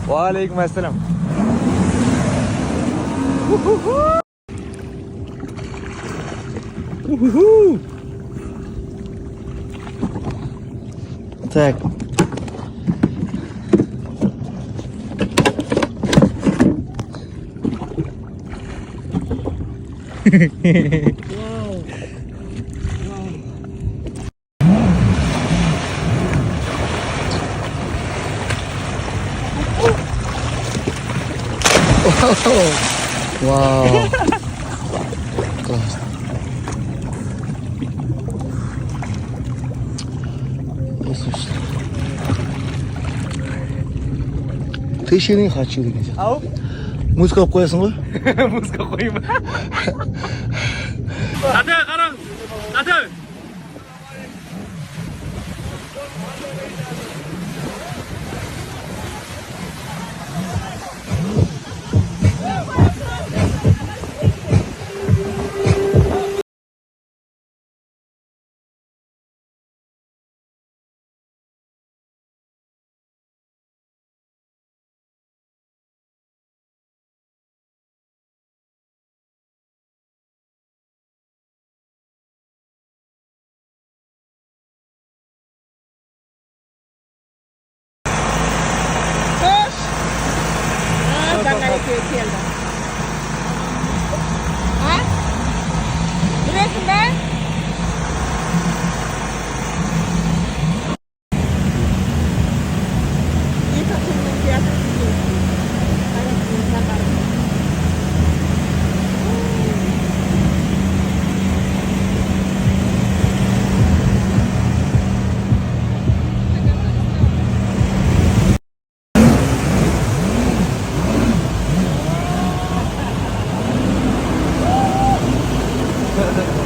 Валейкум ассалам. Так. Вау. Классно. Ты еще не хочу деген. Ау? Музыка қойып қоясың ғой? Музыка қойма. Ата, қараң. Ата.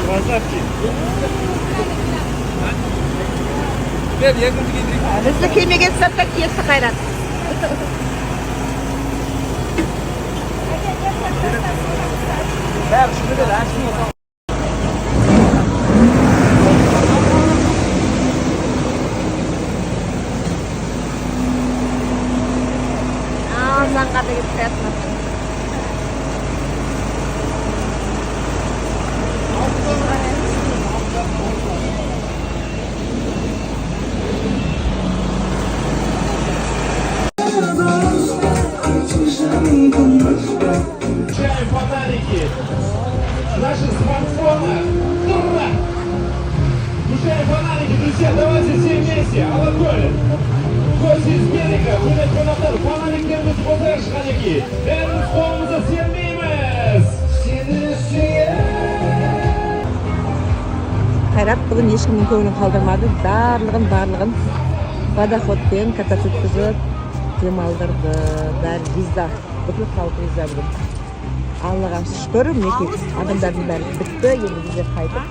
Красавчик. Бер, yakındı getireyim. Bizde kemiğe satsak yesi hayrat. Ver, şunu ver, şunu. Ondan kadar gitmez. Включаем фонарики наших смартфонов. Ура! Включаем фонарики, друзья, давайте все вместе. Алакөл. Koşu iz bereka, hürmet konaklar, fanaliklerimiz fotoğraf şahaneki. Elimiz kolumuza sevmeyimiz. Seni Hayrat bugün ешкімнің көңілін қалдырмады. Барлығын водоходпен кататься өткізіп демалдырды. Бәрі риза. Бүкіл халық риза бүгін. Аллаға шүкір, мінекей адамдардың бәрі бітті. Енді біздер қайтып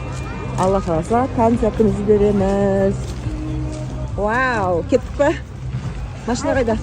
Алла қаласа концертімізді береміз. Вау, кеттік пе? Машина қайда?